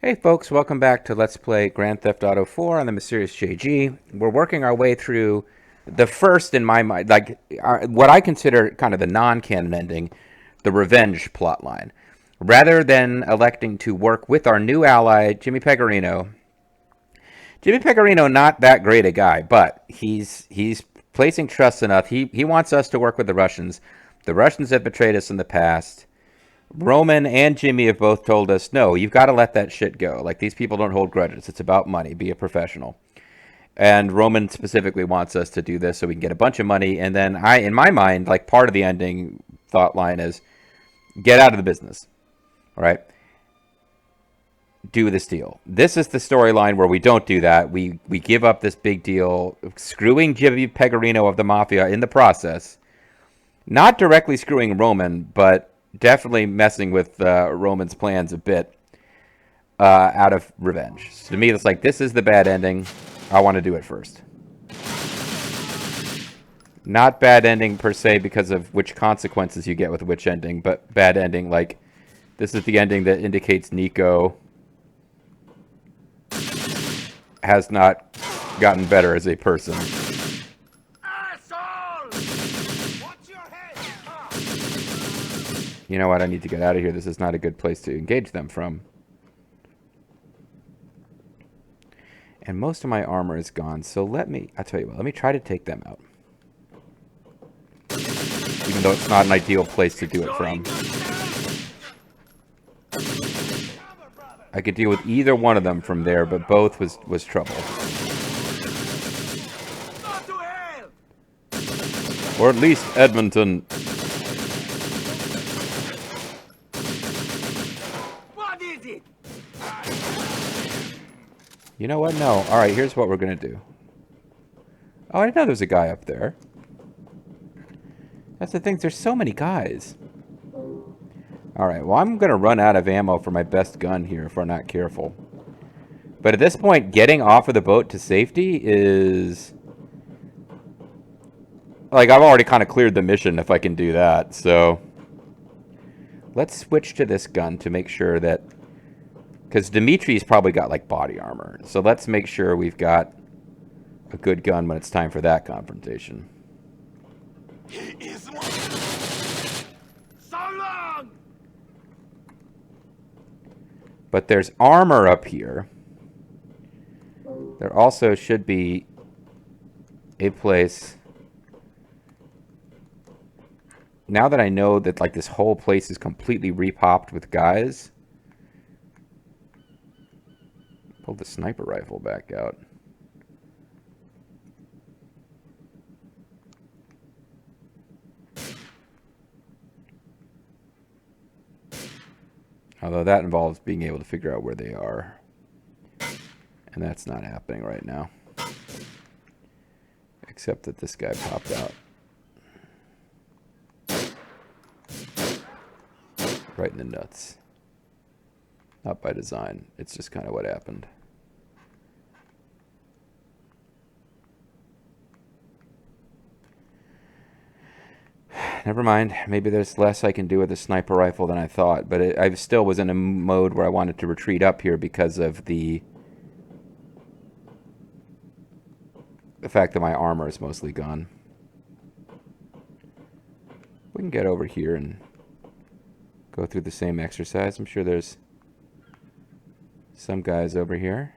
Hey folks, welcome back to Let's Play Grand Theft Auto 4 on the Mysterious JG. We're working our way through the first, in my mind, what I consider kind of the non-canon ending, the revenge plotline. Rather than electing to work with our new ally, Jimmy Pecorino. Jimmy Pecorino, not that great a guy, but he's placing trust enough. He wants us to work with the Russians. The Russians have betrayed us in the past. Roman and Jimmy have both told us, no, you've got to let that shit go. Like, these people don't hold grudges. It's about money. Be a professional. And Roman specifically wants us to do this so we can get a bunch of money. And then in my mind, like, part of the ending thought line is get out of the business. All right? Do this deal. This is the storyline where we don't do that. We give up this big deal, screwing Jimmy Pecorino of the Mafia in the process. Not directly screwing Roman, but definitely messing with Roman's plans a bit out of revenge. So to me, it's like, this is the bad ending. I want to do it first. Not bad ending per se because of which consequences you get with which ending, but bad ending like this is the ending that indicates Nico has not gotten better as a person. You know what? I need to get out of here. This is not a good place to engage them from. And most of my armor is gone, so I'll tell you what, let me try to take them out. Even though it's not an ideal place to do it from. I could deal with either one of them from there, but both was trouble. Or at least Edmonton. You know what? No. Alright, here's what we're going to do. Oh, I didn't know there was a guy up there. That's the thing. There's so many guys. Alright, well, I'm going to run out of ammo for my best gun here if we're not careful. But at this point, getting off of the boat to safety is... like, I've already kind of cleared the mission if I can do that, so... let's switch to this gun to make sure that... because Dmitri's probably got, like, body armor. So let's make sure we've got a good gun when it's time for that confrontation. He is so long! But there's armor up here. There also should be a place... now that I know that, like, this whole place is completely repopped with guys... pull the sniper rifle back out. Although that involves being able to figure out where they are. And that's not happening right now. Except that this guy popped out. Right in the nuts. Not by design. It's just kind of what happened. Never mind. Maybe there's less I can do with a sniper rifle than I thought. But I still was in a mode where I wanted to retreat up here because of the fact that my armor is mostly gone. We can get over here and go through the same exercise. I'm sure there's some guys over here.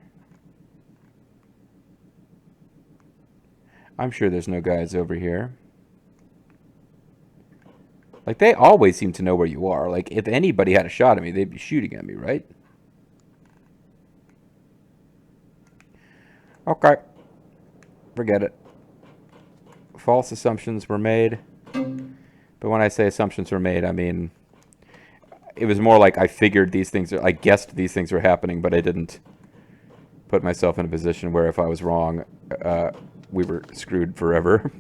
I'm sure there's no guys over here. Like, they always seem to know where you are. Like, if anybody had a shot at me, they'd be shooting at me, right? Okay. Forget it. False assumptions were made. But when I say assumptions were made, I mean... it was more like I figured these things... I guessed these things were happening, but I didn't put myself in a position where if I was wrong, we were screwed forever.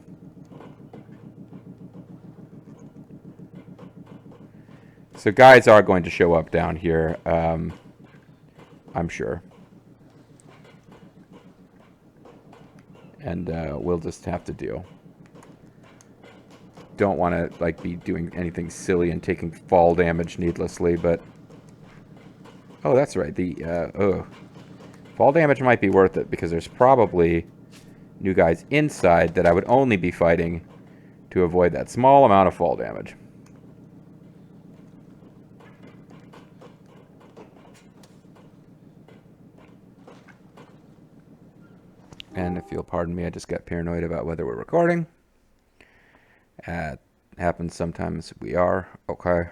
So guys are going to show up down here, I'm sure. And we'll just have to deal. Don't want to, like, be doing anything silly and taking fall damage needlessly, but Oh, that's right. Fall damage might be worth it because there's probably new guys inside that I would only be fighting to avoid that small amount of fall damage. And if you'll pardon me, I just got paranoid about whether we're recording. Happens sometimes. We are. Okay.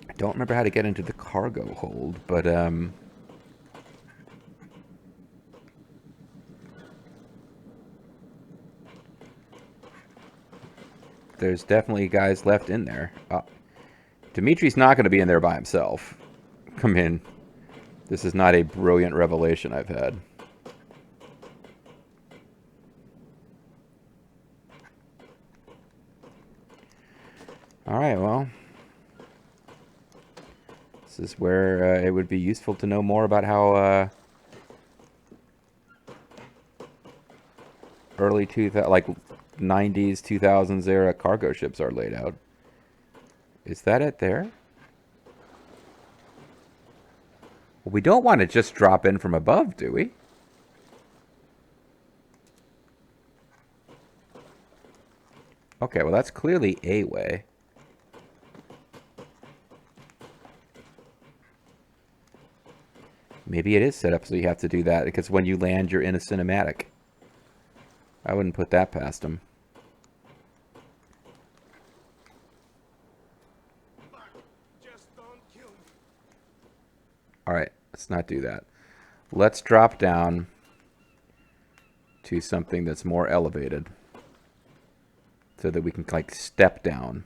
I don't remember how to get into the cargo hold, but there's definitely guys left in there. Dmitri's not going to be in there by himself. Come in. This is not a brilliant revelation I've had. Alright, well. This is where it would be useful to know more about how early 2000, like 90s, 2000s era cargo ships are laid out. Is that it there? Well, we don't want to just drop in from above, do we? Okay, well that's clearly a way. Maybe it is set up so you have to do that because when you land, you're in a cinematic. I wouldn't put that past them. Just don't kill me. Alright, let's not do that. Let's drop down to something that's more elevated so that we can, like, step down.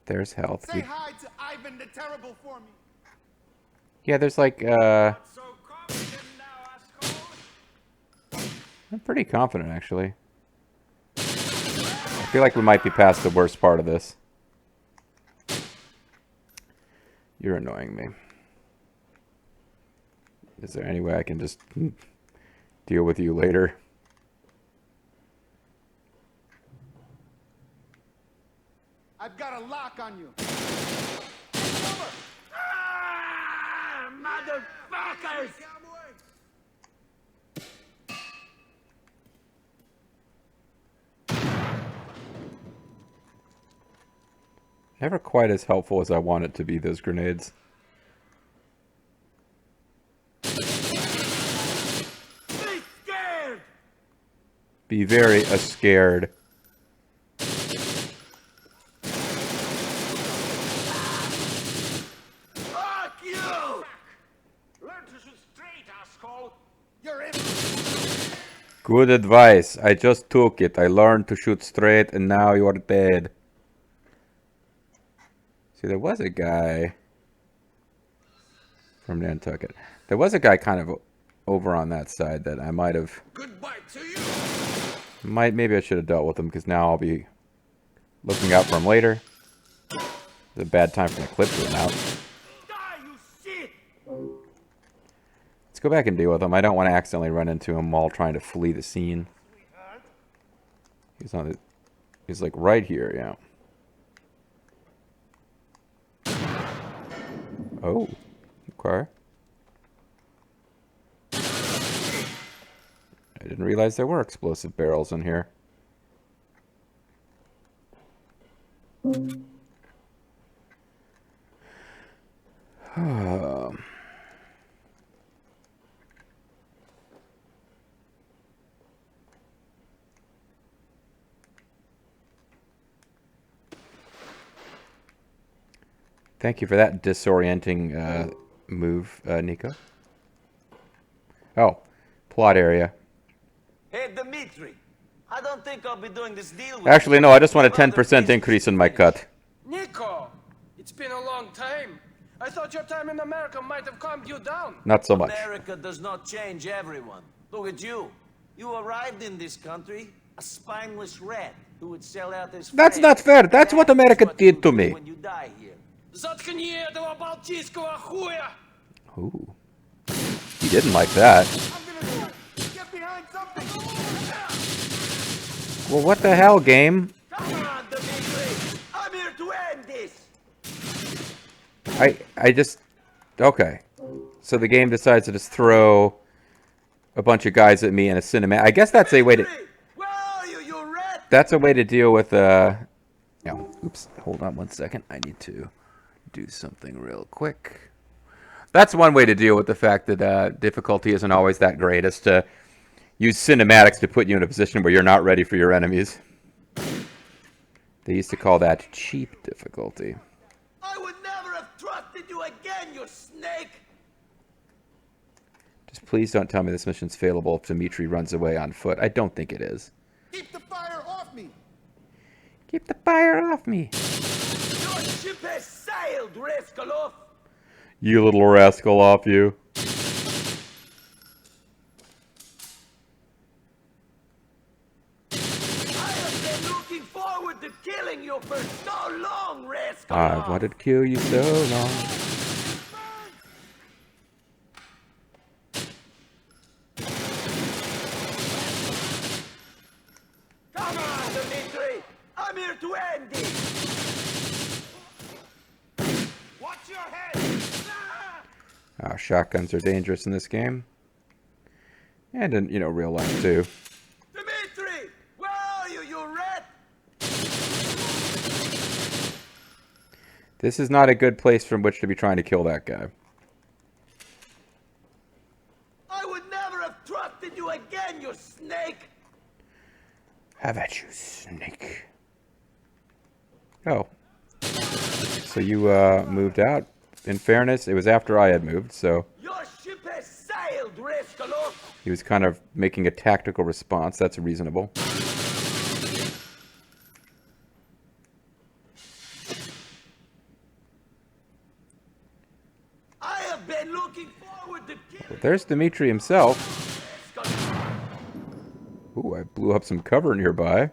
There's health. Say hi to Ivan the Terrible for me. Yeah, there's like, So confident now, asshole. I'm pretty confident, actually. I feel like we might be past the worst part of this. You're annoying me. Is there any way I can just deal with you later? I've got a lock on you. Over. Ah, motherfuckers! Never quite as helpful as I want it to be, those grenades. Be scared! Be very scared. Fuck you! Learn to shoot straight, asshole. You're in. Good advice. I just took it. I learned to shoot straight and now you're dead. See, there was a guy from Nantucket. There was a guy kind of over on that side that I might have... Goodbye to you. Maybe I should have dealt with him because now I'll be looking out for him later. It's a bad time for the clip to run out. Die, you shit! Let's go back and deal with him. I don't want to accidentally run into him while trying to flee the scene. He's like right here, yeah. Oh, okay. I didn't realize there were explosive barrels in here. Thank you for that disorienting move, Nico. Oh, plot area. Hey, Dmitri, I don't think I'll be doing this deal with Actually, you. no, I just want a Other 10% business increase in my finished. cut. Nico, it's been a long time. I thought your time in America might have calmed you down. Not so much. America does not change everyone. Look at you. You arrived in this country a spineless rat who would sell out his That's friends. not fair. That's what America what did you'll to do me. when you die here. Заткни этого балтийского хуя! Ooh. He didn't like that. I'm gonna do it. Get behind something. Well, what the hell, game? Come on, Dmitri. I'm here to end this. I just... Okay. So the game decides to just throw a bunch of guys at me in a cinematic. I guess that's a way to... Dmitri, where are you, you rat? That's a way to deal with... No, oops. Hold on one second. I need to do something real quick. That's one way to deal with the fact that difficulty isn't always that great, is to use cinematics to put you in a position where you're not ready for your enemies. They used to call that cheap difficulty. I would never have trusted you again, you snake. Just please don't tell me this mission's failable if Dmitri runs away on foot. I don't think it is. Keep the fire off me. Keep the fire off me. Your ship has sailed, Raskolov. You little rascal off you. I have been looking forward to killing you for so long, Raskolov. I wanted to kill you so long. Come on, Dmitri. I'm here to end this. Watch your head. Shotguns are dangerous in this game. And in, real life too. Dmitri, where are you, you rat? This is not a good place from which to be trying to kill that guy. I would never have trusted you again, you snake. Have at you, snake. Oh. So you moved out. In fairness, it was after I had moved, so Your ship has sailed, Raskolov. he was kind of making a tactical response. That's reasonable. I have been looking forward to killing There's Dmitri himself. Raskolov. Ooh, I blew up some cover nearby.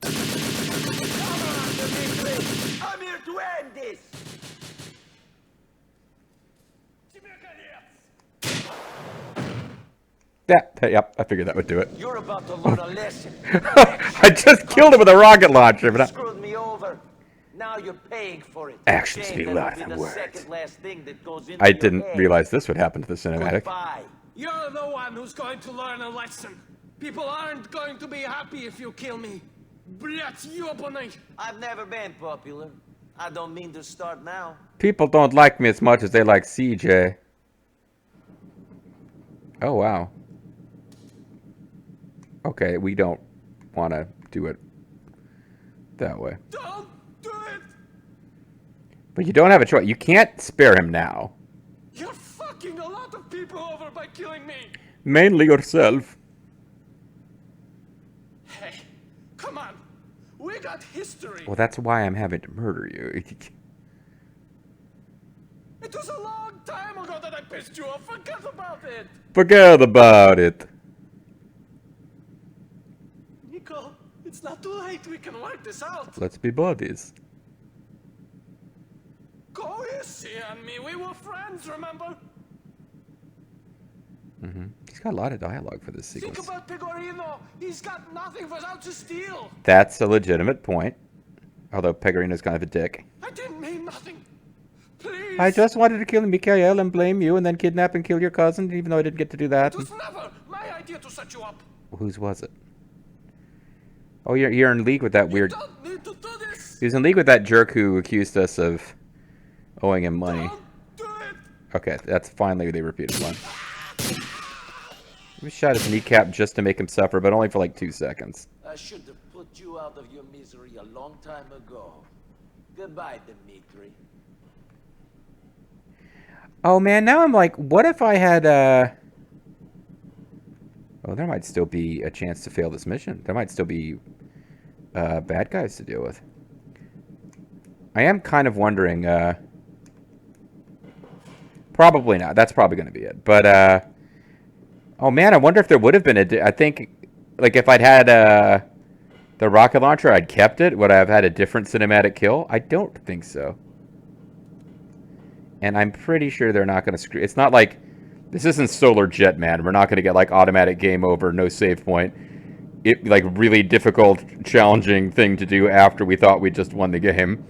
Come on, Dmitri. I'm here to end this. Yep, I figured that would do it. You're about to learn a lesson. I just killed him with a rocket launcher, but Screwed me over. Now you're paying for it. Actions Shame speak that'll louder be than the words. second last thing that goes into I your didn't head. realize this would happen to the cinematic. Goodbye. You're the one who's going to learn a lesson. People aren't going to be happy if you kill me. Блять, ёбаный! I've never been popular. I don't mean to start now. People don't like me as much as they like CJ. Oh, wow. Okay, we don't want to do it that way. Don't do it! But you don't have a choice. You can't spare him now. You're fucking a lot of people over by killing me! Mainly yourself. Hey, come on. We got history. Well, that's why I'm having to murder you. It was a long time ago that I pissed you off. Forget about it. Forget about it. Nico, it's not too late. We can work this out. Let's be buddies. Go easy on me. We were friends, remember? He's got a lot of dialogue for this Think sequence. about Pegorino. He's got nothing for out to steal. That's a legitimate point. Although Pegorino's kind of a dick. I didn't mean nothing. Please. I just wanted to kill Mikhail and blame you and then kidnap and kill your cousin, even though I didn't get to do that. It was never my idea to set you up. Whose was it? Oh, you're in league with that You weird... don't need to do this. He was in league with that jerk who accused us of owing him money. Don't do it. Okay, that's finally the repeated one. He shot his kneecap just to make him suffer, but only for like 2 seconds. I should have put you out of your misery a long time ago. Goodbye, Dmitri. Oh man, now I'm like, what if I had oh, there might still be a chance to fail this mission. There might still be bad guys to deal with. I am kind of wondering, probably not. That's probably going to be it. But, oh man, I wonder if there would have been I think, like, if I'd had the rocket launcher, I'd kept it. Would I have had a different cinematic kill? I don't think so. And I'm pretty sure they're not going to screw... It's not like... This isn't Solar Jet, man. We're not going to get, like, automatic game over, no save point. It, like, really difficult, challenging thing to do after we thought we just won the game.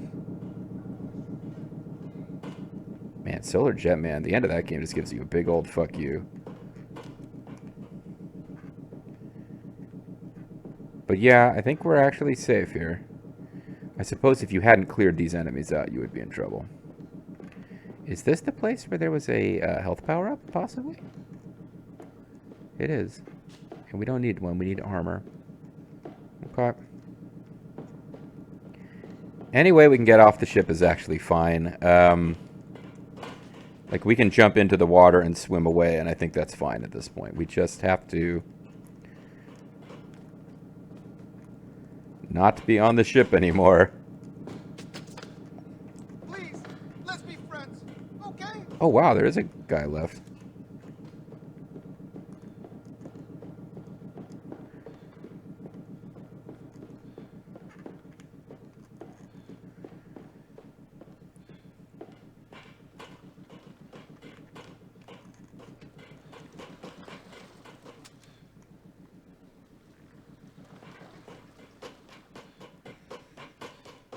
Man, Solar Jet, man. The end of that game just gives you a big old fuck you. But yeah, I think we're actually safe here. I suppose if you hadn't cleared these enemies out, you would be in trouble. Is this the place where there was a health power-up, possibly? It is. And we don't need one, we need armor. Okay. Any way we can get off the ship is actually fine. Like, we can jump into the water and swim away, and I think that's fine at this point. We just have to... not be on the ship anymore. Oh, wow, there is a guy left.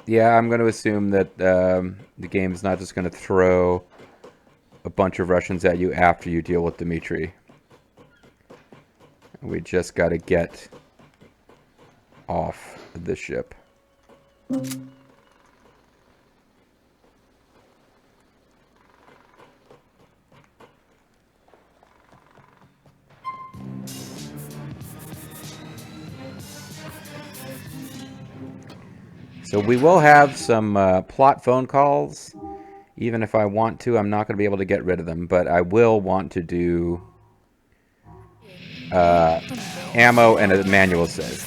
Yeah, I'm going to assume that the game's not just going to throw a bunch of Russians at you after you deal with Dmitri. We just got to get off the ship. So we will have some plot phone calls. Even if I want to, I'm not going to be able to get rid of them. But I will want to do ammo and a manual save.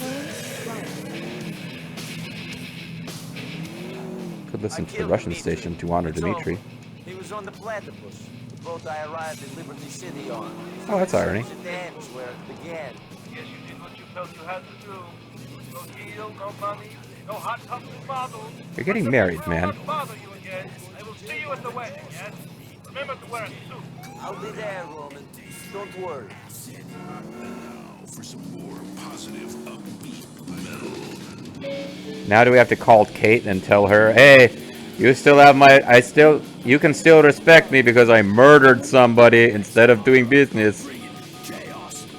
Could listen to the Russian station to honor Dmitri. He was on the platypus, the boat I arrived in Liberty City on. Oh, that's irony. The dams where it began. Yes, you did what you felt you had to do. No deal, no money, no hot tubs and bottles. You're getting married, man. I won't bother you again. I will see you at the wedding, yes? Remember to wear a suit. I'll be there, Roman. Don't worry. For some more positive, upbeat metal. Now do we have to call Kate and tell her, hey, you still have you can still respect me because I murdered somebody instead of doing business.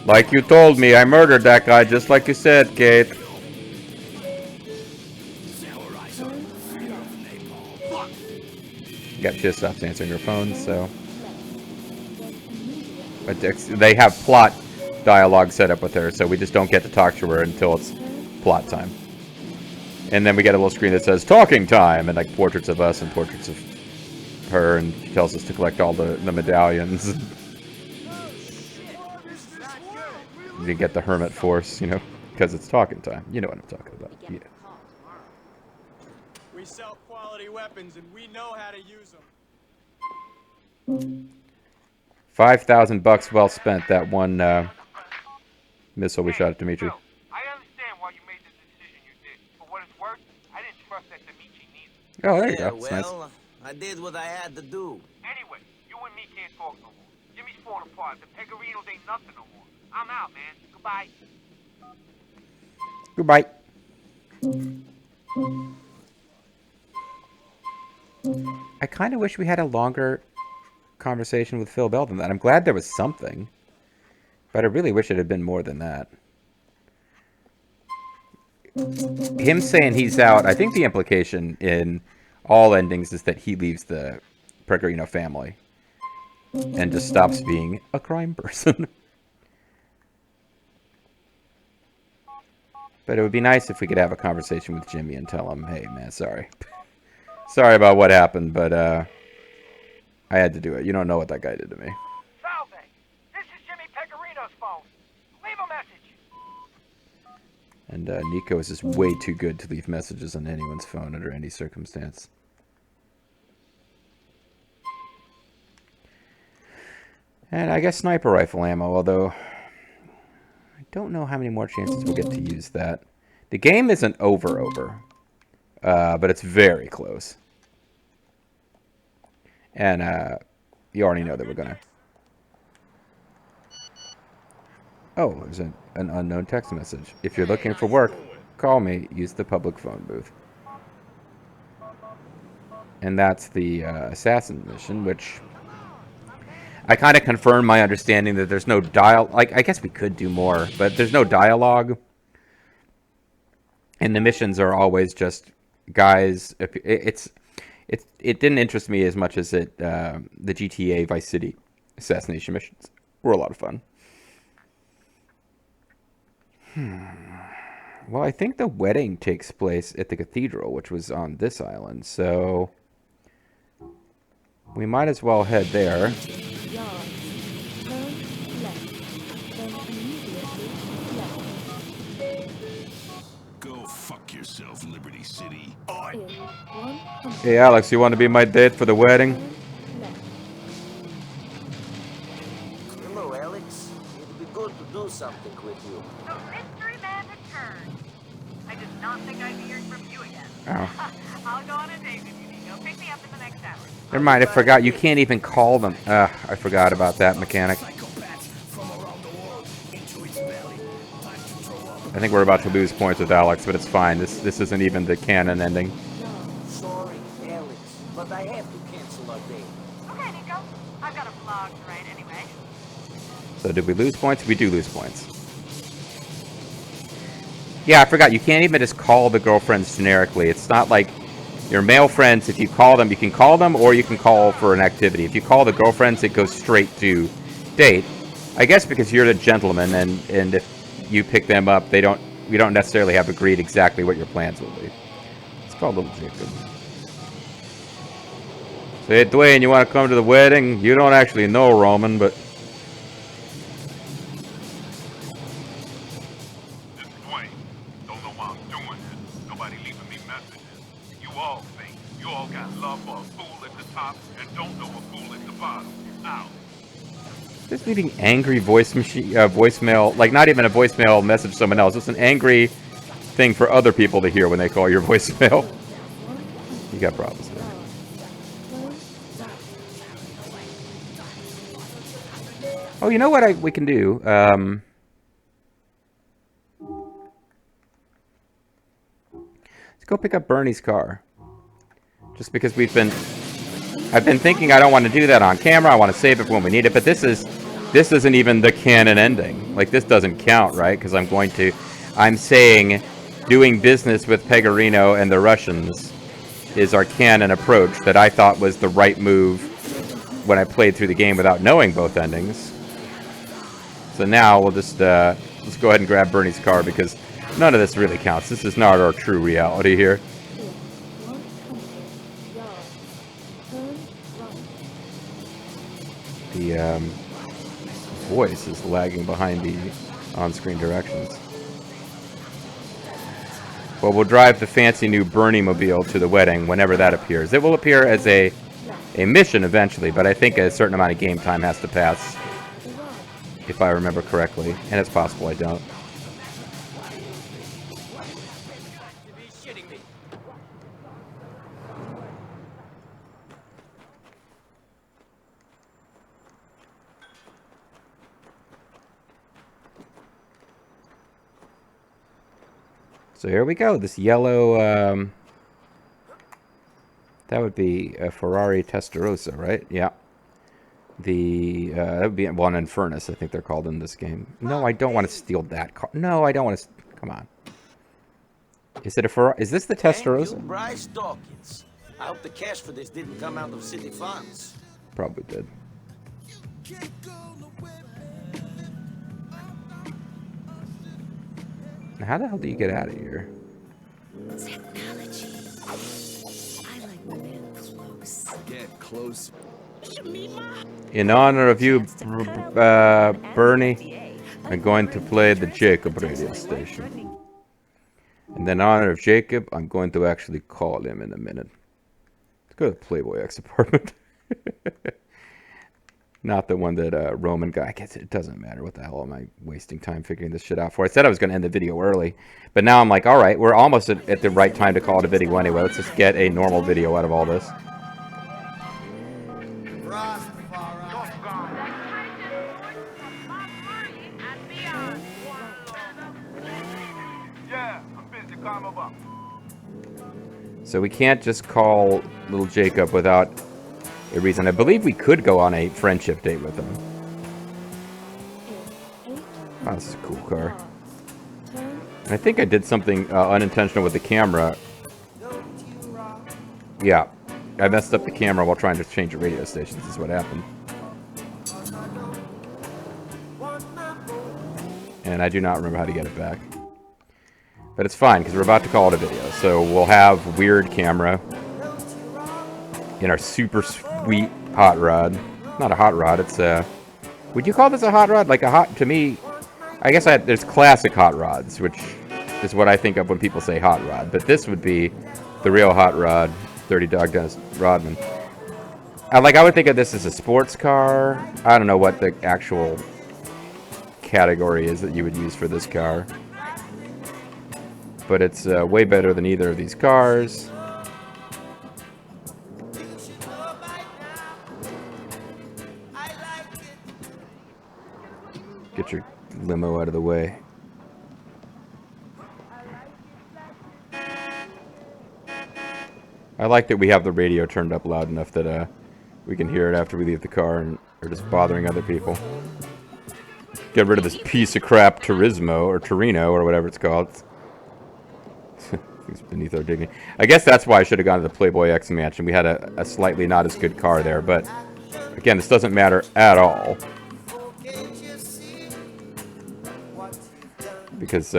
Like you told me, I murdered that guy just like you said, Kate. Yeah, she just stops answering her phone, so... But they have plot dialogue set up with her, so we just don't get to talk to her until it's plot time. And then we get a little screen that says, talking time! And like portraits of us and portraits of her, and she tells us to collect all the medallions. You get the hermit force, you know, because it's talking time. You know what I'm talking about. Yeah. We sell quality weapons and we know how to use them. $5,000 well spent, that one missile we shot at Dmitri. Well, I understand why you made the decision you did. For what it's worth, I didn't trust that Dmitri neither. Oh, there you Yeah, go. That's well, I did what I had to do. Anyway, you and me can't talk no more. Jimmy's falling apart. The Pegarinos ain't nothing no more. I'm out, man. Goodbye. Goodbye. I kind of wish we had a longer conversation with Phil Bell than that. I'm glad there was something, but I really wish it had been more than that. Him saying he's out, I think the implication in all endings is that he leaves the Pecorino family and just stops being a crime person. But it would be nice if we could have a conversation with Jimmy and tell him, hey, man, sorry. Sorry about what happened, but I I had to do it. You don't know what that guy did to me. Salve! This is Jimmy Pecorino's phone. Leave a message. And Nico is just way too good to leave messages on anyone's phone under any circumstance. And I guess sniper rifle ammo, although I don't know how many more chances we'll get to use that. The game isn't over, but it's very close. And you already know that we're gonna... Oh, there's an unknown text message. If you're looking for work, call me. Use the public phone booth. And that's the assassin mission, which I kind of confirmed my understanding that there's no like, I guess we could do more, but there's no dialogue. And the missions are always just guys. It didn't interest me as much as the GTA Vice City assassination missions were a lot of fun. Well, I think the wedding takes place at the cathedral, which was on this island, so we might as well head there. Go fuck yourself, Liberty City. Hey, Alex, you want to be my date for the wedding? Hello, Alex. It'd be good to do something with you. The mystery man returned. I did not think I'd be hearing from you again. Oh. I'll go on a date with you, Nico. Pick me up in the next hour. Never mind, I forgot. You can't even call them. I forgot about that mechanic. I think we're about to lose points with Alex, but it's fine. This isn't even the canon ending. Sorry, Alex, but I have to cancel our date. Okay, Nico. I've got a vlog to write anyway. So did we lose points? We do lose points. Yeah, I forgot. You can't even just call the girlfriends generically. It's not like your male friends. If you call them, you can call them, or you can call for an activity. If you call the girlfriends, it goes straight to date. I guess because you're the gentleman, and if you pick them up, we don't necessarily have agreed exactly what your plans will be. It's called Little Jacob. So, hey, Dwayne, you want to come to the wedding? You don't actually know Roman, but... This is Dwayne. Don't know why I'm doing this. Nobody leaving me messages. You all think you all got love for a fool at the top and don't know a fool at the bottom. Out. Just leaving angry voicemail, like not even a voicemail message to someone else. It's an angry thing for other people to hear when they call your voicemail. You got problems there. Oh, you know what we can do? Let's go pick up Bernie's car. Just because I've been thinking I don't want to do that on camera. I want to save it for when we need it. But this isn't even the canon ending. Like, this doesn't count, right? Because I'm saying doing business with Pecorino and the Russians is our canon approach that I thought was the right move when I played through the game without knowing both endings. So now we'll just let's go ahead and grab Bernie's car because none of this really counts. This is not our true reality here. The voice is lagging behind the on-screen directions. Well, we'll drive the fancy new Bernie mobile to the wedding whenever that appears. It will appear as a mission eventually, but I think a certain amount of game time has to pass, if I remember correctly, and it's possible I don't. So here we go. This yellow, that would be a Ferrari Testarossa, right? Yeah. That would be one in Furnace, I think they're called in this game. No, I don't want to steal that car. No, I don't want to. Come on. Is it a Ferrari? Is this the Testarossa? Thank you, Bryce Dawkins. I hope the cash for this didn't come out of city funds. Probably did. How the hell do you get out of here? Technology. I like when they're close. Get close. In honor of you, Bernie, I'm going to play the Jacob radio station. And in honor of Jacob, I'm going to actually call him in a minute. Let's go to the Playboy X apartment. Not the one that Roman guy. I guess it doesn't matter. What the hell am I wasting time figuring this shit out for? I said I was going to end the video early, but now I'm like, all right, we're almost at the right time to call it a video anyway. Let's just get a normal video out of all this. Yeah, I'm busy. Climb up. So we can't just call little Jacob without a reason. I believe we could go on a friendship date with him. Oh, this is a cool car. I think I did something unintentional with the camera. Yeah, I messed up the camera while trying to change the radio station. This is what happened. And I do not remember how to get it back. But it's fine, because we're about to call it a video. So we'll have weird camera in our super sweet hot rod. Not a hot rod, it's a... Would you call this a hot rod? Like a hot... To me, I guess there's classic hot rods, which is what I think of when people say hot rod. But this would be the real hot rod, Dirty Dog Dennis Rodman. I would think of this as a sports car. I don't know what the actual category is that you would use for this car. But it's way better than either of these cars. Get your limo out of the way. I like that we have the radio turned up loud enough that we can hear it after we leave the car and are just bothering other people. Get rid of this piece of crap Turismo or Torino or whatever it's called. It's beneath our dignity. I guess that's why I should have gone to the Playboy X mansion. We had a slightly not as good car there, but again, this doesn't matter at all. Because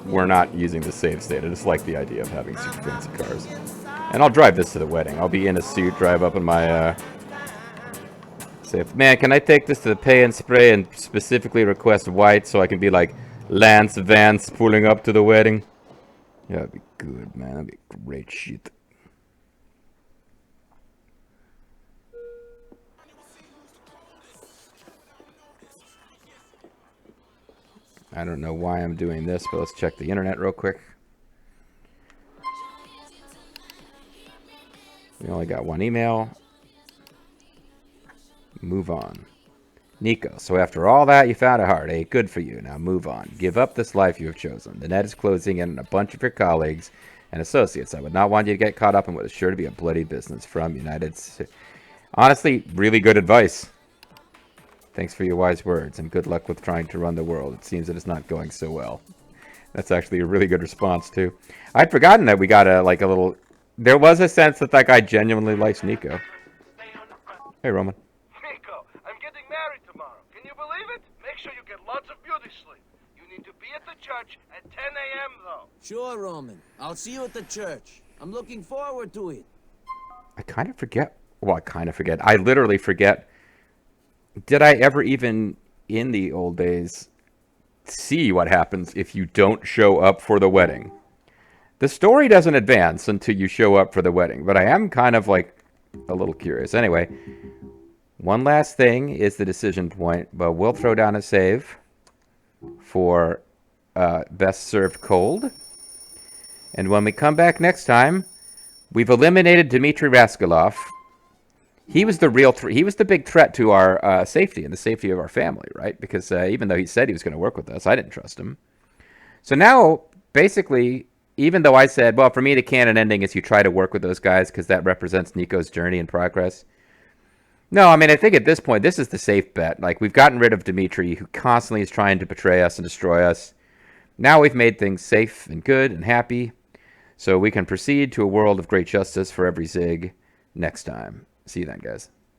we're not using the save state. I just like the idea of having super fancy cars. And I'll drive this to the wedding. I'll be in a suit, drive up in my... say, man, can I take this to the pay and spray and specifically request white so I can be like Lance Vance pulling up to the wedding? Yeah, that'd be good, man. That'd be great shit. I don't know why I'm doing this, but let's check the internet real quick. We only got one email. Move on. Nico, so after all that, you found a heartache. Good for you. Now move on. Give up this life you have chosen. The net is closing in on a bunch of your colleagues and associates. I would not want you to get caught up in what is sure to be a bloody business. From United States. Honestly, really good advice. Thanks for your wise words, and good luck with trying to run the world. It seems that it's not going so well. That's actually a really good response, too. I'd forgotten that we got a little... There was a sense that guy genuinely likes Nico. Hey, Roman. Nico, I'm getting married tomorrow. Can you believe it? Make sure you get lots of beauty sleep. You need to be at the church at 10 a.m., though. Sure, Roman. I'll see you at the church. I'm looking forward to it. I kind of forget. Well, I kind of forget. I literally forget. Did I ever even, in the old days, see what happens if you don't show up for the wedding? The story doesn't advance until you show up for the wedding, but I am kind of like a little curious. Anyway, one last thing is the decision point, but we'll throw down a save for best served cold. And when we come back next time, we've eliminated Dmitri Raskolov. He was the real he was the big threat to our safety and the safety of our family, right? Because even though he said he was going to work with us, I didn't trust him. So now, basically, even though I said, well, for me, the canon ending is you try to work with those guys because that represents Nico's journey and progress. No, I mean, I think at this point, this is the safe bet. Like, we've gotten rid of Dmitri, who constantly is trying to betray us and destroy us. Now we've made things safe and good and happy, so we can proceed to a world of great justice for every Zig next time. See you then, guys.